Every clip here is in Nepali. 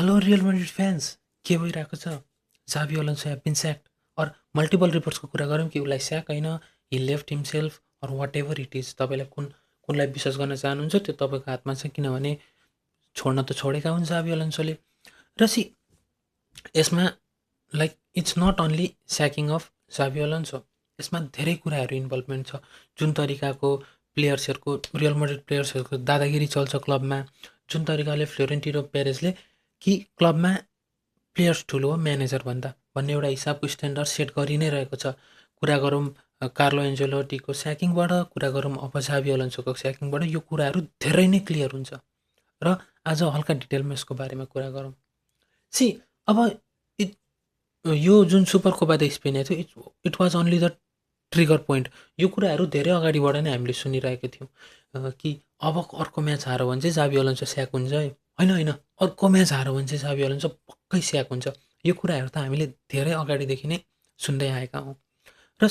हेलो रियल मैड्रिड फ्यान्स, के भइरहेको छ? जाभी Alonso have been sacked or multiple रिपोर्ट्सको कुरा गरौँ कि उसलाई स्याक होइन, he left himself or whatever it is. तपाईँलाई कुनलाई विश्वास गर्न चाहनुहुन्छ त्यो तपाईँको हातमा छ, किनभने छोड्न त छोडेका हुन् जाभी अलोन्सोले। र यसमा like it's not only sacking of जाभी अलोन्सो, यसमा धेरै कुराहरू इन्भल्भमेन्ट छ। जुन तरिकाको प्लेयर्सहरूको रियल मैड्रिड प्लेयर्सहरूको दादागिरी चल्छ क्लबमा, जुन तरिकाले फ्लोरेन्टिनो पेरेजले कि क्लबमा प्लेयर्स ठुलो हो म्यानेजर भन्ने एउटा हिसाबको स्ट्यान्डर्ड सेट गरि नै रहेको छ। कुरा गरौँ कार्लो एन्जेलोटीको स्याकिङबाट, कुरा गरौँ अब जाभी अलोन्सोको स्याकिङबाट, यो कुराहरू धेरै नै क्लियर हुन्छ। र आज हल्का डिटेलमा यसको बारेमा कुरा गरौँ। अब यो जुन सुपर कोपा द स्पेन थियो, it was only the trigger point. यो कुराहरू धेरै अगाडिबाट नै हामीले सुनिरहेको थियौँ कि अब अर्को म्याच हार्यो भने चाहिँ जाभी अलोन्सो स्याक हुन्छ है। होइन, अर्को म्याच हार्यो भने चाहिँ जाभी अलोन्सो पक्कै स्याक हुन्छ। यो कुराहरू त हामीले धेरै अगाडिदेखि नै सुन्दै आएका हौँ। र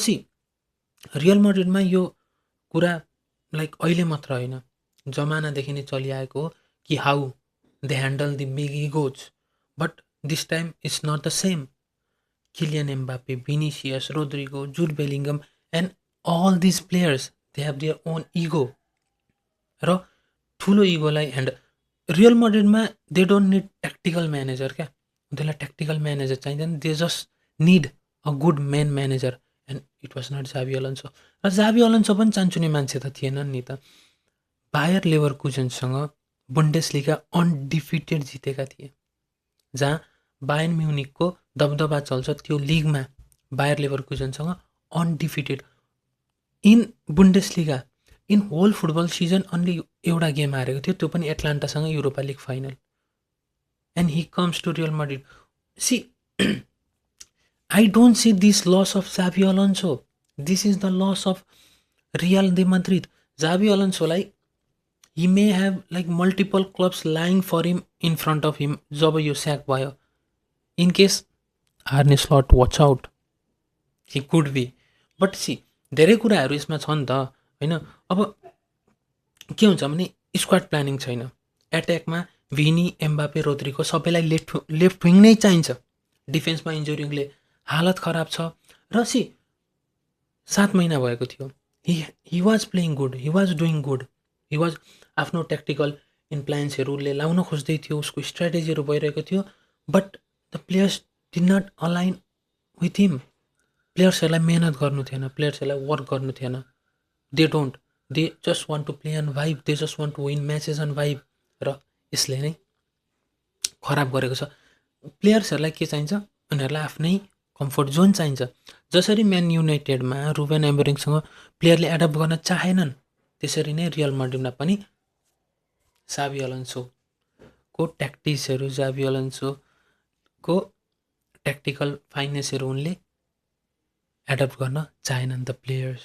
रियल मैड्रिडमा यो कुरा लाइक अहिले मात्र होइन, जमानादेखि नै चलिआएको हो कि how they handle the big egos. But this time it's not the same. Kylian Mbappe, Vinicius, Rodrigo, Jude Bellingham, and all these players, they have their own ego. र ठुलो इगोलाई रियल मैड्रिडमा they don't need tactical manager क्या, उनीहरूलाई ट्याक्टिकल म्यानेजर चाहिँदैन। They just need a good man manager, and it was not जाभी अलोन्सो। र जाभी अलोन्सो पनि चान्चुने मान्छे त थिएनन् नि त। बायर लेभरकुजनसँग बुन्डेसलिगा अनडिफिटेड जितेका थिए, जहाँ बायर्न म्युनिकको दबदबा चल्छ त्यो लिगमा। बायर लेभरकुजनसँग undefeated in Bundesliga, in whole football season only एउटा गेम हारेको थियो, त्यो पनि एटलान्टासँग Europa League final. And he comes to Real Madrid. I don't see this loss of जाभी Alonso, this is the loss of Real the Madrid. जाभी अलोन्सोलाई he may have like multiple clubs lying for him in front of him जब यो स्याक भयो। In case Arne Slot, watch out, he could be, but धेरै कुराहरू यसमा छ नि त होइन। अब के हुन्छ भने स्क्वाड प्लानिङ छैन। एट्याकमा भिनी, एम्बापे, रोद्रिगो सबैलाई लेफ्ट विङ नै चाहिन्छ। डिफेन्समा इन्जुरीले हालत खराब छ। र 7 महिना भएको थियो, he was playing good, he was doing good, he was आफ्नो ट्याक्टिकल इन्प्लायन्सहरूले लाउन खोज्दै थियो, उसको स्ट्राटेजीहरू भइरहेको थियो। But the players did not align with him. प्लेयर्सहरूलाई मेहनत गर्नु थिएन, प्लेयर्सहरूलाई वर्क गर्नु थिएन। They just want to play on vibe, they just want to win matches on vibe. र यसले नै खराब गरेको छ। प्लेयर्सहरूलाई के चाहिन्छ, उनीहरूलाई आफ्नै कम्फर्ट जोन चाहिन्छ। जसरी म्यान युनाइटेडमा रुबेन एमोरिमसँग प्लेयरले एडप्ट गर्न चाहेनन्, त्यसरी नै रियल मैड्रिडमा पनि जाभी अलोन्सोको ट्याक्टिक्सहरू, जाभी अलोन्सोको ट्याक्टिकल फाइनेन्सहरू उनले एडप्ट गर्न चाहेनन् द प्लेयर्स।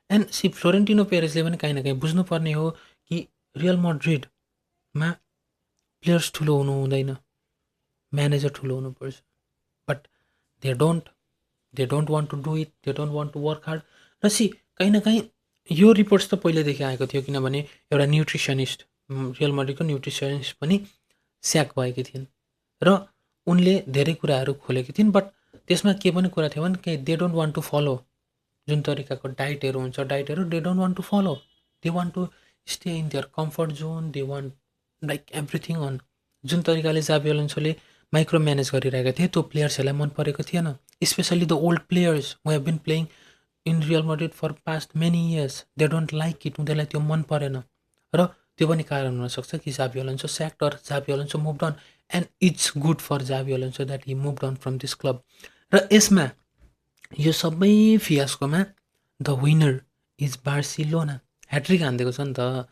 एन्ड फ्लोरेन्टिनो पेरेजले पनि काहीँ न काहीँ बुझ्नुपर्ने हो कि रियल मैड्रिडमा प्लेयर्स ठुलो हुनु हुँदैन, म्यानेजर ठुलो हुनुपर्छ। But they don't want to do it, they don't want to work hard. र काहीँ न काहीँ यो रिपोर्ट्स त पहिल्यैदेखि आएको थियो, किनभने एउटा न्युट्रिसनिस्ट, रियल मैड्रिडको न्युट्रिसनिस्ट पनि स्याक भएकी थिइन् र उनले धेरै कुराहरू खोलेकी थिइन्। बट त्यसमा के पनि कुरा थियो भने they don't want to follow जुन तरिकाको डाइटहरू हुन्छ, डाइटहरू they don't want to follow. They want to stay in their comfort zone, they want like everything on. जुन तरिकाले जाभी अलोन्सोले माइक्रो म्यानेज गरिरहेका थिए, त्यो प्लेयर्सहरूलाई मन परेको थिएन। Specially the old players who have been playing in Real Madrid for past many years, they don't like it. उनीहरूलाई त्यो मन परेन। र त्यो पनि कारण हुनसक्छ कि जाभी Alonso स्याक्ड or जाभी Alonso moved on. And it's good for जाभी Alonso that Hee moved on from this club. र यसमा यो सबै फियास्कोमा the winner is Barcelona. Hat-trick हानिदिएको छ नि त,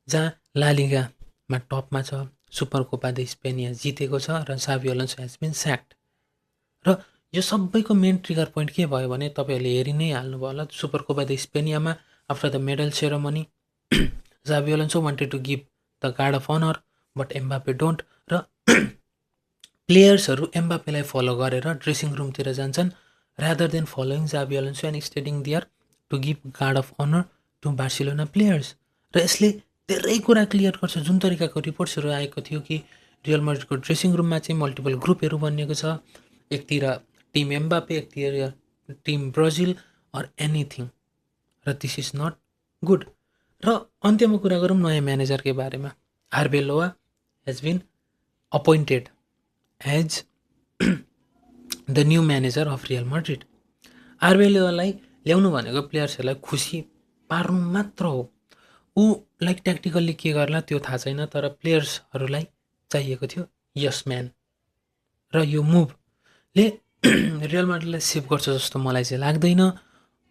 जहाँ लालिगामा टपमा छ, सुपर कोपा द स्पेनिया जितेको छ, र जाभी अलोन्सो हेज बिन स्याक्ड। र यो सबैको मेन ट्रिगर पोइन्ट के भयो भने तपाईँहरूले हेरि नै हाल्नुभयो होला, सुपर कोपा द स्पेनियामा आफ्टर द मेडल सेरोमनी जाभी Alonso wanted to give the guard of honour, but Mbappe don't. र प्लेयर्सहरू एम्बापेलाई फलो गरेर ड्रेसिङ रुमतिर जान्छन्, rather than following जाभी Alonso and standing there to give guard of honour to Barcelona players. र यसले धेरै कुरा क्लियर गर्छ। जुन तरिकाको रिपोर्ट्सहरू आएको थियो कि रियल मैड्रिडको ड्रेसिङ रुममा चाहिँ मल्टिपल ग्रुपहरू बनिएको छ, एकतिर टिम एम्बापे, एकतिर टिम ब्राजिल अर एनिथिङ, र दिस इज नट गुड। र अन्त्यमा कुरा गरौँ नयाँ म्यानेजरकै बारेमा। Arbeloa has been appointed as the new manager of Real Madrid. आर्बेलोआलाई ल्याउनु भनेको प्लेयर्सहरूलाई खुसी पार्नु मात्र हो। ऊ लाइक ट्याक्टिकल्ली के गर्ला त्यो थाहा छैन, तर प्लेयर्सहरूलाई चाहिएको थियो यस म्यान। र यो मुभले रियल मैड्रिडलाई सेभ गर्छ जस्तो मलाई चाहिँ लाग्दैन,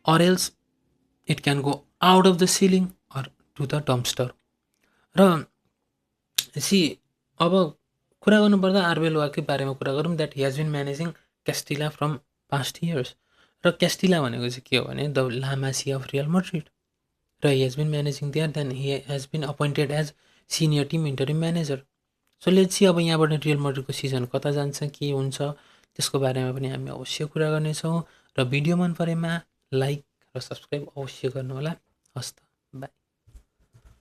or else it can go out of the ceiling or to the dumpster. र अब कुरा गर्नुपर्दा आर्बेलोआकै बारेमा कुरा गरौँ, that he has been managing Castilla from past years. र क्यास्टिला भनेको चाहिँ के हो भने the La Masia of Real Madrid, र he has been managing there, then he has been appointed as senior team interim manager. So let's see अब यहाँबाट रियल मैड्रिडको सिजन कता जान्छ, के हुन्छ, त्यसको बारेमा पनि हामी अवश्य कुरा गर्नेछौँ। र भिडियो मन परेमा लाइक र सब्सक्राइब अवश्य गर्नुहोला। हस्त, बाई।